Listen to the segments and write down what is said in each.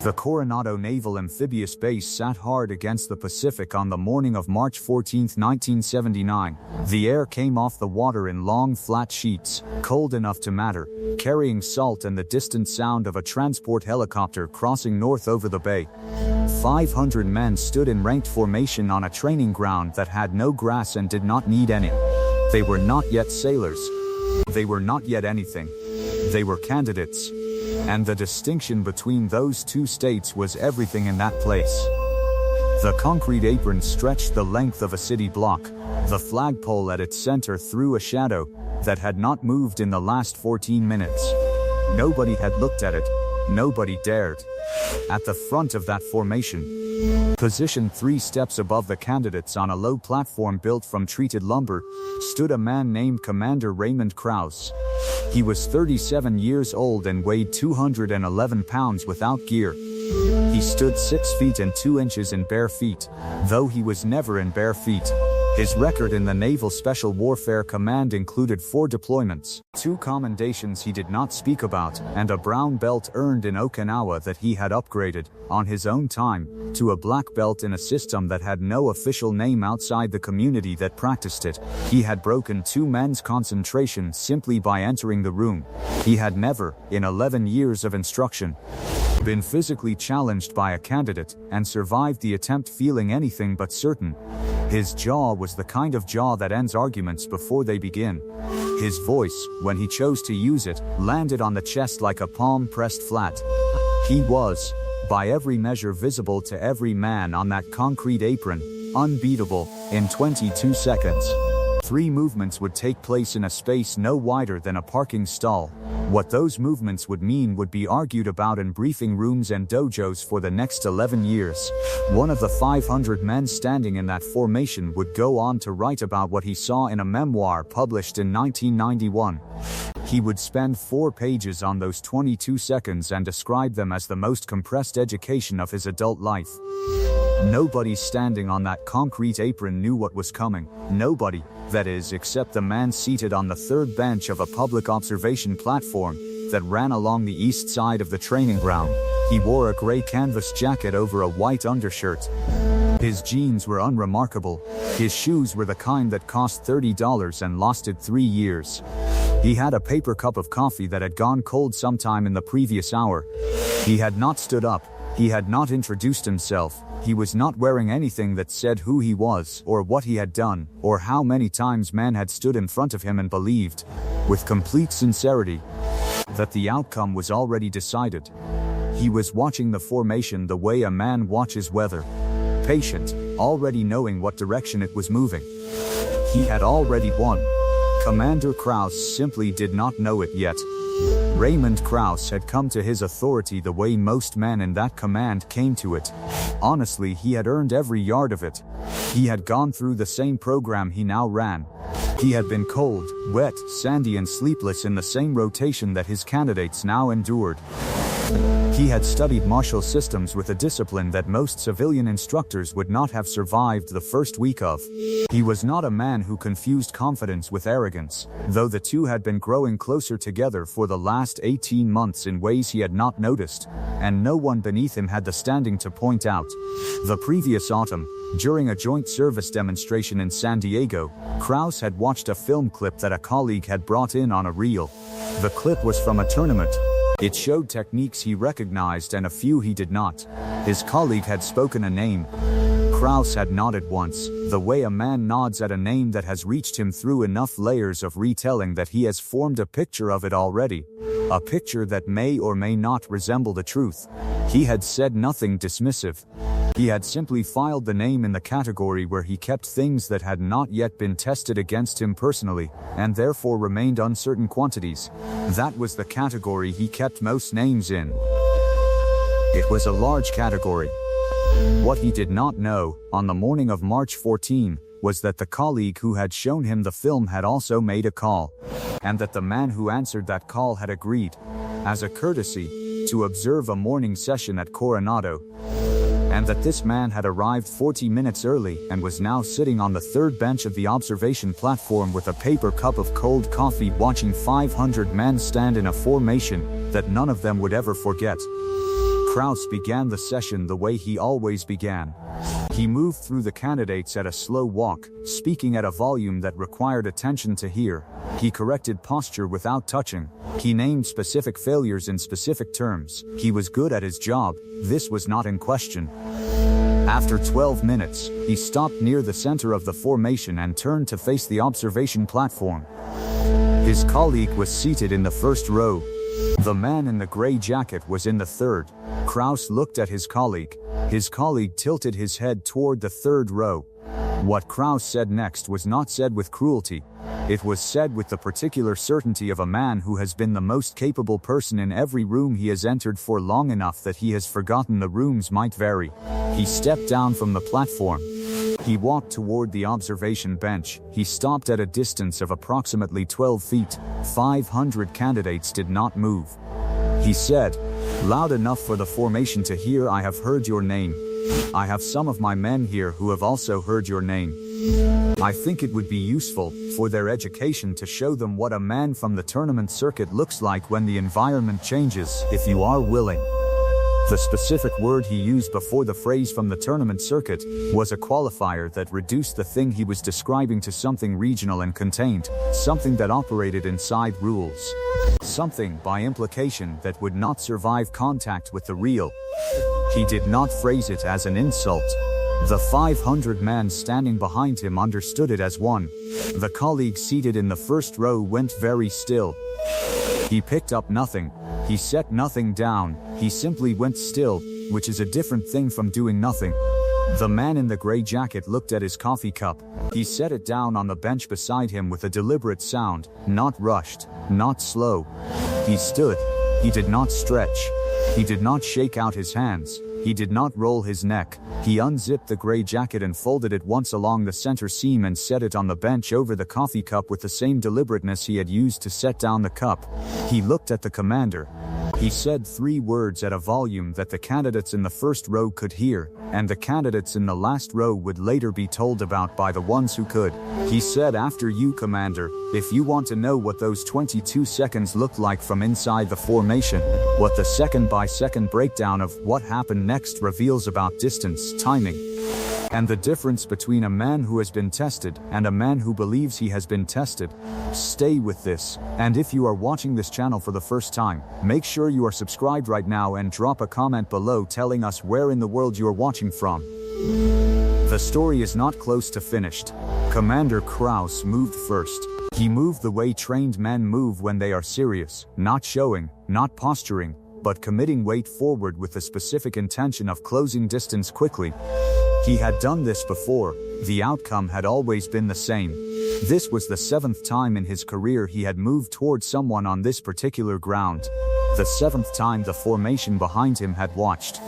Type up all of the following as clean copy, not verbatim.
The Coronado Naval Amphibious Base sat hard against the Pacific on the morning of March 14, 1979. The air came off the water in long, flat sheets, cold enough to matter, carrying salt and the distant sound of a transport helicopter crossing north over the bay. 500 men stood in ranked formation on a training ground that had no grass and did not need any. They were not yet sailors. They were not yet anything. They were candidates. And the distinction between those two states was everything in that place. The concrete apron stretched the length of a city block. The flagpole at its center threw a shadow that had not moved in the last 14 minutes. Nobody had looked at it. Nobody dared. At the front of that formation, positioned 3 steps above the candidates on a low platform built from treated lumber, stood a man named Commander Raymond Krause. He was 37 years old and weighed 211 pounds without gear. He stood 6 feet and 2 inches in bare feet, though he was never in bare feet. His record in the Naval Special Warfare Command included 4 deployments, 2 commendations he did not speak about, and a brown belt earned in Okinawa that he had upgraded, on his own time, to a black belt in a system that had no official name outside the community that practiced it. He had broken 2 men's concentration simply by entering the room. He had never, in 11 years of instruction, been physically challenged by a candidate, and survived the attempt feeling anything but certain. His jaw was the kind of jaw that ends arguments before they begin. His voice, when he chose to use it, landed on the chest like a palm pressed flat. He was, by every measure visible to every man on that concrete apron, unbeatable, in 22 seconds. 3 movements would take place in a space no wider than a parking stall. What those movements would mean would be argued about in briefing rooms and dojos for the next 11 years. One of the 500 men standing in that formation would go on to write about what he saw in a memoir published in 1991. He would spend 4 pages on those 22 seconds and describe them as the most compressed education of his adult life. Nobody standing on that concrete apron knew what was coming. Nobody, that is, except the man seated on the 3rd bench of a public observation platform that ran along the east side of the training ground. He wore a gray canvas jacket over a white undershirt. His jeans were unremarkable. His shoes were the kind that cost $30 and lasted 3 years. He had a paper cup of coffee that had gone cold sometime in the previous hour. He had not stood up. He had not introduced himself. He was not wearing anything that said who he was, or what he had done, or how many times men had stood in front of him and believed, with complete sincerity, that the outcome was already decided. He was watching the formation the way a man watches weather. Patient, already knowing what direction it was moving. He had already won. Commander Krause simply did not know it yet. Raymond Krause had come to his authority the way most men in that command came to it. Honestly, he had earned every yard of it. He had gone through the same program he now ran. He had been cold, wet, sandy and sleepless in the same rotation that his candidates now endured. He had studied martial systems with a discipline that most civilian instructors would not have survived the first week of. He was not a man who confused confidence with arrogance, though the two had been growing closer together for the last 18 months in ways he had not noticed, and no one beneath him had the standing to point out. The previous autumn, during a joint service demonstration in San Diego, Krause had watched a film clip that a colleague had brought in on a reel. The clip was from a tournament. It showed techniques he recognized and a few he did not. His colleague had spoken a name. Krause had nodded once, the way a man nods at a name that has reached him through enough layers of retelling that he has formed a picture of it already. A picture that may or may not resemble the truth. He had said nothing dismissive. He had simply filed the name in the category where he kept things that had not yet been tested against him personally, and therefore remained uncertain quantities. That was the category he kept most names in. It was a large category. What he did not know, on the morning of March 14, was that the colleague who had shown him the film had also made a call, and that the man who answered that call had agreed, as a courtesy, to observe a morning session at Coronado, and that this man had arrived 40 minutes early and was now sitting on the 3rd bench of the observation platform with a paper cup of cold coffee watching 500 men stand in a formation that none of them would ever forget. Kraus began the session the way he always began. He moved through the candidates at a slow walk, speaking at a volume that required attention to hear. He corrected posture without touching. He named specific failures in specific terms. He was good at his job. This was not in question. After 12 minutes, he stopped near the center of the formation and turned to face the observation platform. His colleague was seated in the first row. The man in the gray jacket was in the third. Kraus looked at his colleague. His colleague tilted his head toward the third row. What Kraus said next was not said with cruelty. It was said with the particular certainty of a man who has been the most capable person in every room he has entered for long enough that he has forgotten the rooms might vary. He stepped down from the platform. He walked toward the observation bench. He stopped at a distance of approximately 12 feet. 500 candidates did not move. He said, "Loud enough for the formation to hear, I have heard your name. I have some of my men here who have also heard your name. I think it would be useful, for their education, to show them what a man from the tournament circuit looks like when the environment changes, if you are willing." The specific word he used before the phrase "from the tournament circuit" was a qualifier that reduced the thing he was describing to something regional and contained, something that operated inside rules. Something, by implication, that would not survive contact with the real. He did not phrase it as an insult. The 500 men standing behind him understood it as one. The colleague seated in the first row went very still. He picked up nothing. He set nothing down. He simply went still, which is a different thing from doing nothing. The man in the gray jacket looked at his coffee cup. He set it down on the bench beside him with a deliberate sound, not rushed, not slow. He stood. He did not stretch. He did not shake out his hands. He did not roll his neck. He unzipped the gray jacket and folded it once along the center seam and set it on the bench over the coffee cup with the same deliberateness he had used to set down the cup. He looked at the commander. He said 3 words at a volume that the candidates in the first row could hear, and the candidates in the last row would later be told about by the ones who could. He said, "After you, Commander, if you want to know what those 22 seconds looked like from inside the formation, what the second-by-second breakdown of what happened next reveals about distance, timing, and the difference between a man who has been tested and a man who believes he has been tested, stay with this. And if you are watching this channel for the first time, make sure you are subscribed right now and drop a comment below telling us where in the world you are watching from." The story is not close to finished. Commander Kraus moved first. He moved the way trained men move when they are serious, not showing, not posturing, but committing weight forward with the specific intention of closing distance quickly. He had done this before. The outcome had always been the same. This was the 7th time in his career he had moved toward someone on this particular ground. The 7th time the formation behind him had watched.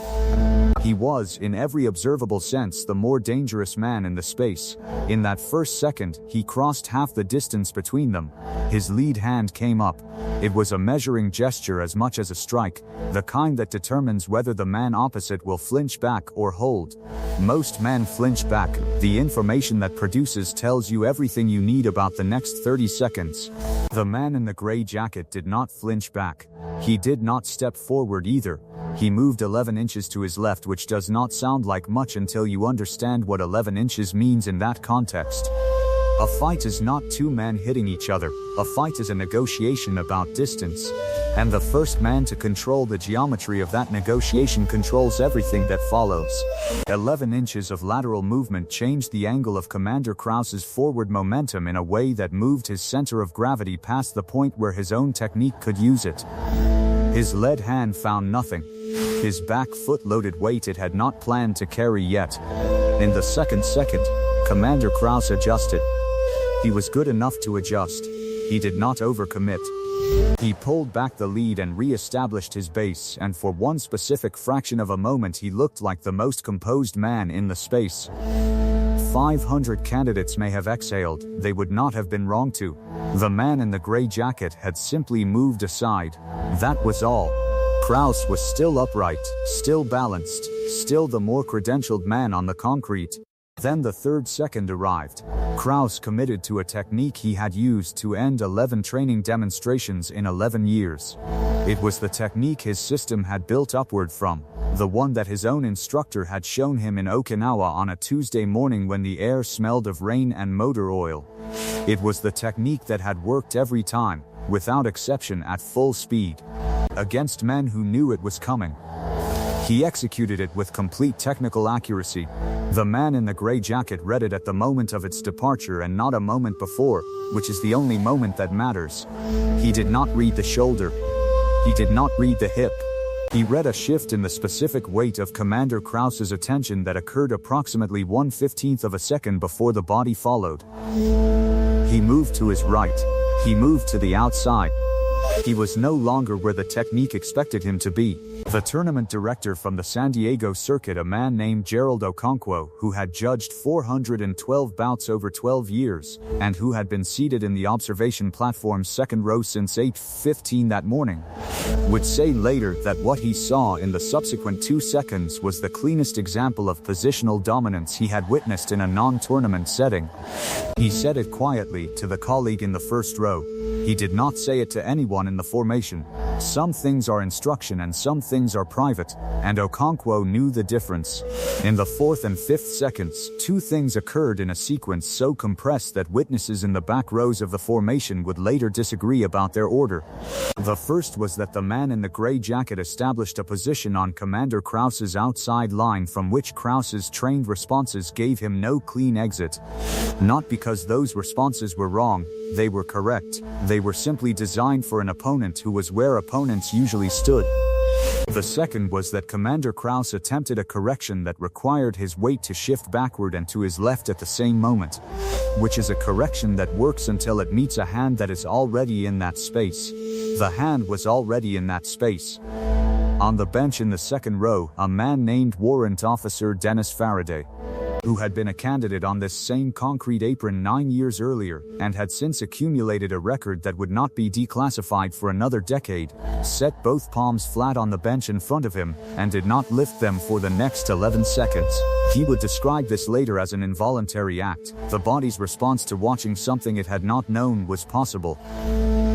He was, in every observable sense, the more dangerous man in the space. In that first second, he crossed half the distance between them. His lead hand came up. It was a measuring gesture as much as a strike, the kind that determines whether the man opposite will flinch back or hold. Most men flinch back. The information that produces tells you everything you need about the next 30 seconds. The man in the gray jacket did not flinch back. He did not step forward either. He moved 11 inches to his left, which does not sound like much until you understand what 11 inches means in that context. A fight is not 2 men hitting each other. A fight is a negotiation about distance. And the first man to control the geometry of that negotiation controls everything that follows. 11 inches of lateral movement changed the angle of Commander Kraus's forward momentum in a way that moved his center of gravity past the point where his own technique could use it. His lead hand found nothing. His back foot loaded weight it had not planned to carry yet. In the second, Commander Kraus adjusted. He was good enough to adjust. He did not overcommit. He pulled back the lead and re-established his base, and for one specific fraction of a moment he looked like the most composed man in the space. 500 candidates may have exhaled, they would not have been wrong to. The man in the gray jacket had simply moved aside. That was all. Kraus was still upright, still balanced, still the more credentialed man on the concrete. Then the third second arrived. Kraus committed to a technique he had used to end 11 training demonstrations in 11 years. It was the technique his system had built upward from, the one that his own instructor had shown him in Okinawa on a Tuesday morning when the air smelled of rain and motor oil. It was the technique that had worked every time, without exception, at full speed, against men who knew it was coming. He executed it with complete technical accuracy. The man in the gray jacket read it at the moment of its departure and not a moment before, which is the only moment that matters. He did not read the shoulder. He did not read the hip. He read a shift in the specific weight of Commander Kraus's attention that occurred approximately 1/15 of a second before the body followed. He moved to his right. He moved to the outside. He was no longer where the technique expected him to be. The tournament director from the San Diego circuit, a man named Gerald Okonkwo, who had judged 412 bouts over 12 years, and who had been seated in the observation platform's second row since 8:15 that morning, would say later that what he saw in the subsequent 2 seconds was the cleanest example of positional dominance he had witnessed in a non-tournament setting. He said it quietly to the colleague in the first row. He did not say it to anyone in the formation. Some things are instruction and some things are private, and Okonkwo knew the difference. In the 4th and 5th seconds, 2 things occurred in a sequence so compressed that witnesses in the back rows of the formation would later disagree about their order. The first was that the man in the gray jacket established a position on Commander Kraus's outside line from which Kraus's trained responses gave him no clean exit. Not because those responses were wrong, they were correct. They were simply designed for an opponent who was where opponents usually stood. The second was that Commander Kraus attempted a correction that required his weight to shift backward and to his left at the same moment, which is a correction that works until it meets a hand that is already in that space. The hand was already in that space. On the bench in the second row, a man named Warrant Officer Dennis Faraday, who had been a candidate on this same concrete apron 9 years earlier, and had since accumulated a record that would not be declassified for another decade, set both palms flat on the bench in front of him, and did not lift them for the next 11 seconds. He would describe this later as an involuntary act, the body's response to watching something it had not known was possible.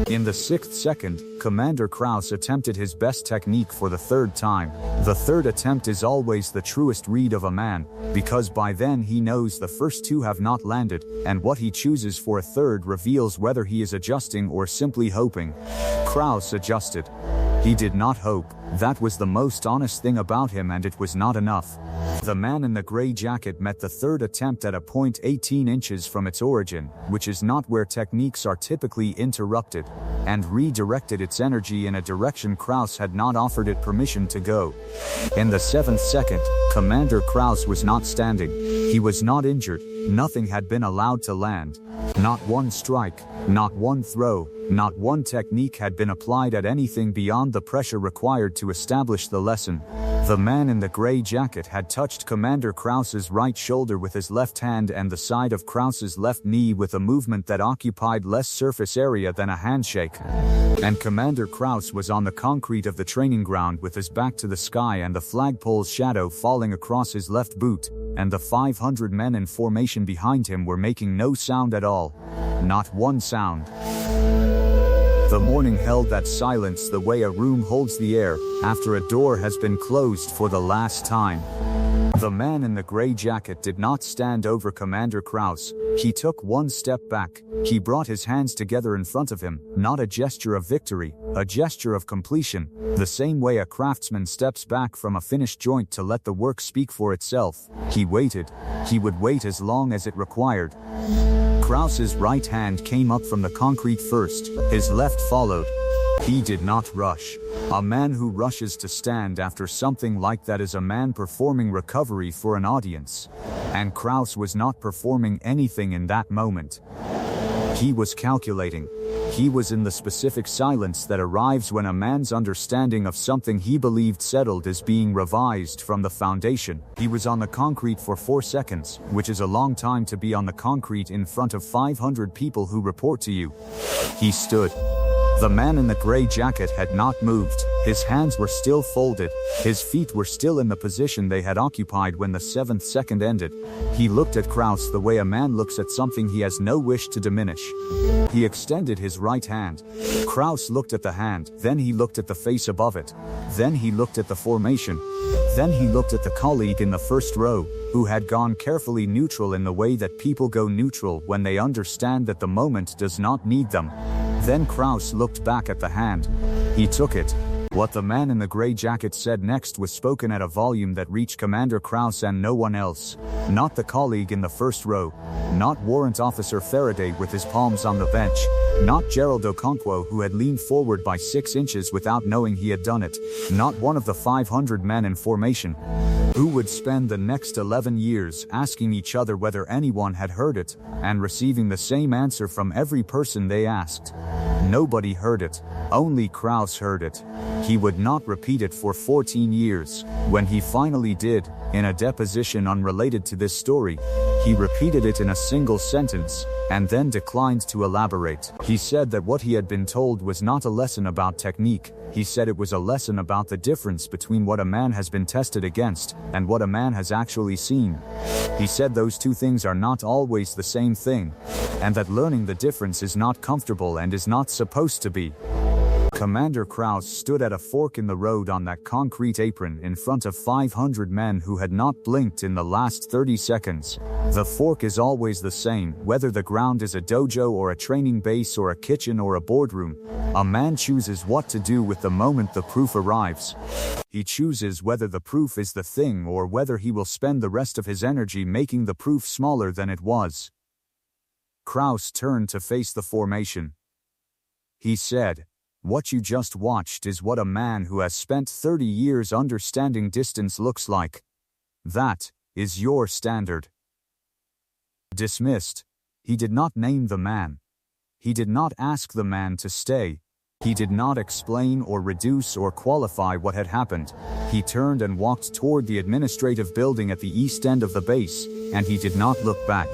In the 6th second, Commander Kraus attempted his best technique for the 3rd time. The 3rd attempt is always the truest read of a man, because by then he knows the first 2 have not landed, and what he chooses for a 3rd reveals whether he is adjusting or simply hoping. Kraus adjusted. He did not hope. That was the most honest thing about him, and it was not enough. The man in the gray jacket met the 3rd attempt at a point 18 inches from its origin, which is not where techniques are typically interrupted, and redirected its energy in a direction Kraus had not offered it permission to go. In the 7th second, Commander Kraus was not standing. He was not injured. Nothing had been allowed to land. Not one strike, not one throw, not one technique had been applied at anything beyond the pressure required to establish the lesson. The man in the gray jacket had touched Commander Kraus's right shoulder with his left hand and the side of Kraus's left knee with a movement that occupied less surface area than a handshake. And Commander Kraus was on the concrete of the training ground with his back to the sky and the flagpole's shadow falling across his left boot, and the 500 men in formation behind him were making no sound at all. Not one sound. The morning held that silence the way a room holds the air after a door has been closed for the last time. The man in the gray jacket did not stand over Commander Kraus. He took one step back. He brought his hands together in front of him, not a gesture of victory, a gesture of completion, the same way a craftsman steps back from a finished joint to let the work speak for itself. He waited. He would wait as long as it required. Kraus's right hand came up from the concrete first, his left followed. He did not rush. A man who rushes to stand after something like that is a man performing recovery for an audience. And Kraus was not performing anything in that moment. He was calculating. He was in the specific silence that arrives when a man's understanding of something he believed settled is being revised from the foundation. He was on the concrete for 4 seconds, which is a long time to be on the concrete in front of 500 people who report to you. He stood. The man in the gray jacket had not moved. His hands were still folded. His feet were still in the position they had occupied when the 7th second ended. He looked at Kraus the way a man looks at something he has no wish to diminish. He extended his right hand. Kraus looked at the hand, then he looked at the face above it. Then he looked at the formation. Then he looked at the colleague in the first row, who had gone carefully neutral in the way that people go neutral when they understand that the moment does not need them. Then Kraus looked back at the hand. He took it. What the man in the gray jacket said next was spoken at a volume that reached Commander Kraus and no one else. Not the colleague in the first row. Not Warrant Officer Faraday with his palms on the bench. Not Gerald Okonkwo, who had leaned forward by 6 inches without knowing he had done it. Not one of the 500 men in formation, who would spend the next 11 years asking each other whether anyone had heard it, and receiving the same answer from every person they asked. Nobody heard it. Only Kraus heard it. He would not repeat it for 14 years. When he finally did, in a deposition unrelated to this story, he repeated it in a single sentence, and then declined to elaborate. He said that what he had been told was not a lesson about technique. He said it was a lesson about the difference between what a man has been tested against, and what a man has actually seen. He said those two things are not always the same thing, and that learning the difference is not comfortable and is not supposed to be. Commander Kraus stood at a fork in the road on that concrete apron in front of 500 men who had not blinked in the last 30 seconds. The fork is always the same, whether the ground is a dojo or a training base or a kitchen or a boardroom. A man chooses what to do with the moment the proof arrives. He chooses whether the proof is the thing or whether he will spend the rest of his energy making the proof smaller than it was. Kraus turned to face the formation. He said, "What you just watched is what a man who has spent 30 years understanding distance looks like. That is your standard." Dismissed. He did not name the man. He did not ask the man to stay. He did not explain or reduce or qualify what had happened. He turned and walked toward the administrative building at the east end of the base, and he did not look back.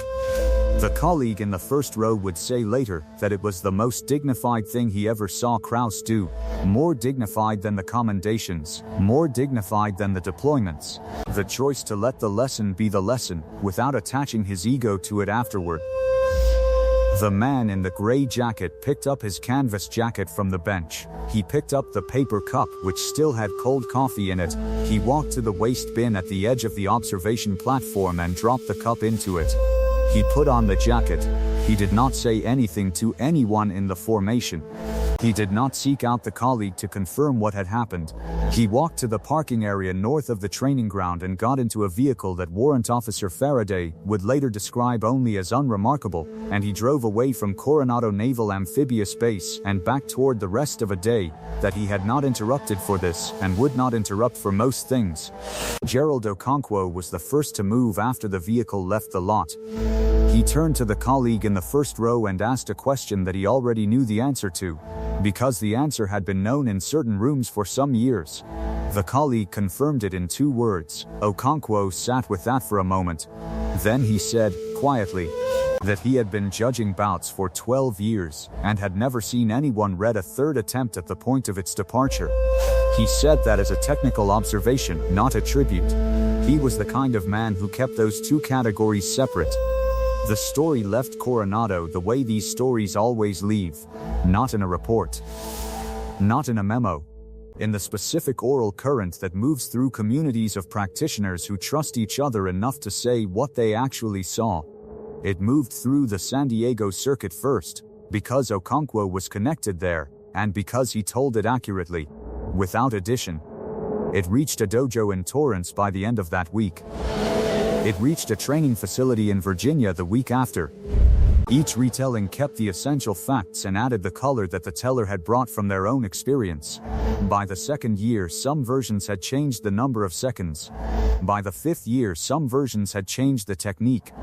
The colleague in the first row would say later that it was the most dignified thing he ever saw Kraus do. More dignified than the commendations, more dignified than the deployments. The choice to let the lesson be the lesson, without attaching his ego to it afterward. The man in the gray jacket picked up his canvas jacket from the bench. He picked up the paper cup which still had cold coffee in it. He walked to the waste bin at the edge of the observation platform and dropped the cup into it. He put on the jacket. He did not say anything to anyone in the formation. He did not seek out the colleague to confirm what had happened. He walked to the parking area north of the training ground and got into a vehicle that Warrant Officer Faraday would later describe only as unremarkable, and he drove away from Coronado Naval Amphibious Base and back toward the rest of a day that he had not interrupted for this and would not interrupt for most things. Gerald Okonkwo was the first to move after the vehicle left the lot. He turned to the colleague in the first row and asked a question that he already knew the answer to, because the answer had been known in certain rooms for some years. The colleague confirmed it in 2 words. Okonkwo sat with that for a moment. Then he said, quietly, that he had been judging bouts for 12 years and had never seen anyone read a third attempt at the point of its departure. He said that as a technical observation, not a tribute. He was the kind of man who kept those 2 categories separate. The story left Coronado the way these stories always leave. Not in a report. Not in a memo. In the specific oral current that moves through communities of practitioners who trust each other enough to say what they actually saw. It moved through the San Diego circuit first, because Okonkwo was connected there, and because he told it accurately, without addition. It reached a dojo in Torrance by the end of that week. It reached a training facility in Virginia the week after. Each retelling kept the essential facts and added the color that the teller had brought from their own experience. By the 2nd year, some versions had changed the number of seconds. By the 5th year, some versions had changed the technique.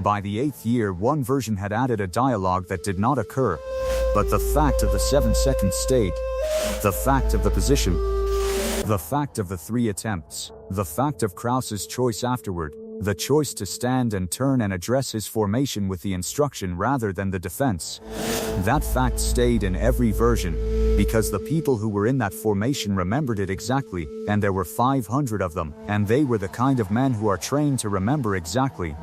By the 8th year, one version had added a dialogue that did not occur. But the fact of the 7 seconds stayed. The fact of the position. The fact of the 3 attempts. The fact of Kraus's choice afterward. the choice to stand and turn and address his formation with the instruction rather than the defense. That fact stayed in every version, because the people who were in that formation remembered it exactly, and there were 500 of them, and they were the kind of men who are trained to remember exactly.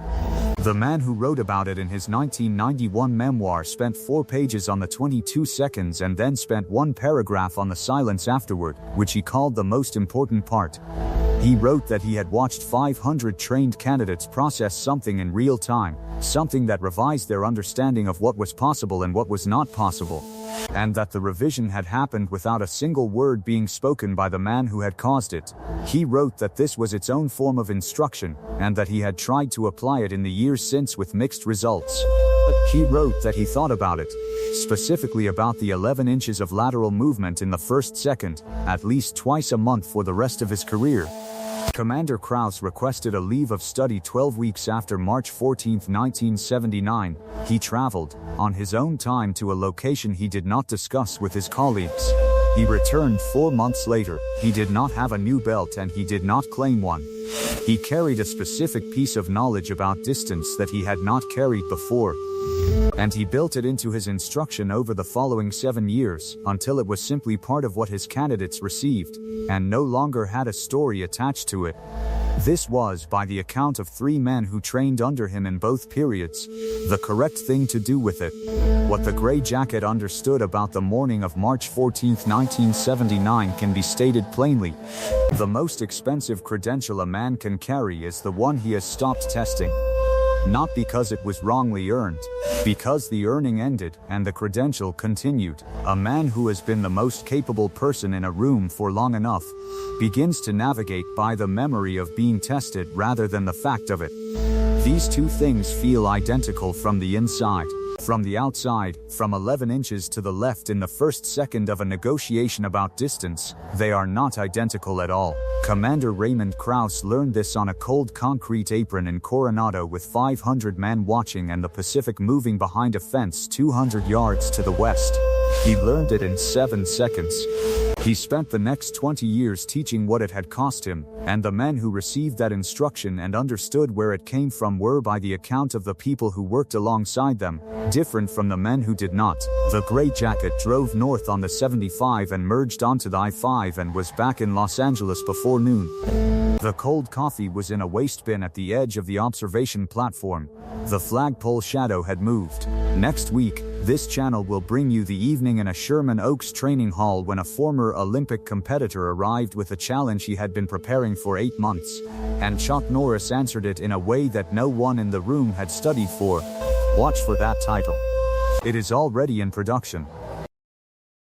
The man who wrote about it in his 1991 memoir spent 4 pages on the 22 seconds and then spent 1 paragraph on the silence afterward, which he called the most important part. He wrote that he had watched 500 trained candidates process something in real time, something that revised their understanding of what was possible and what was not possible, and that the revision had happened without a single word being spoken by the man who had caused it. He wrote that this was its own form of instruction, and that he had tried to apply it in the years since with mixed results. He wrote that he thought about it, specifically about the 11 inches of lateral movement in the first second, at least twice a month for the rest of his career. Commander Krauss requested a leave of study 12 weeks after March 14, 1979. He traveled, on his own time, to a location he did not discuss with his colleagues. He returned 4 months later. He did not have a new belt and he did not claim one. He carried a specific piece of knowledge about distance that he had not carried before, and he built it into his instruction over the following 7 years, until it was simply part of what his candidates received, and no longer had a story attached to it. This was, by the account of 3 men who trained under him in both periods, the correct thing to do with it. What the Gray Jacket understood about the morning of March 14, 1979 can be stated plainly. The most expensive credential a man can carry is the one he has stopped testing. Not because it was wrongly earned, because the earning ended and the credential continued. A man who has been the most capable person in a room for long enough begins to navigate by the memory of being tested rather than the fact of it. These two things feel identical from the inside. From the outside, from 11 inches to the left in the first second of a negotiation about distance, they are not identical at all. Commander Raymond Krauss learned this on a cold concrete apron in Coronado with 500 men watching and the Pacific moving behind a fence 200 yards to the west. He learned it in 7 seconds. He spent the next 20 years teaching what it had cost him, and the men who received that instruction and understood where it came from were, by the account of the people who worked alongside them, different from the men who did not. The Gray Jacket drove north on the 75 and merged onto the I-5 and was back in Los Angeles before noon. The cold coffee was in a waste bin at the edge of the observation platform. The flagpole shadow had moved. Next week, this channel will bring you the evening in a Sherman Oaks training hall when a former Olympic competitor arrived with a challenge he had been preparing for 8 months, and Chuck Norris answered it in a way that no one in the room had studied for. Watch for that title. It is already in production.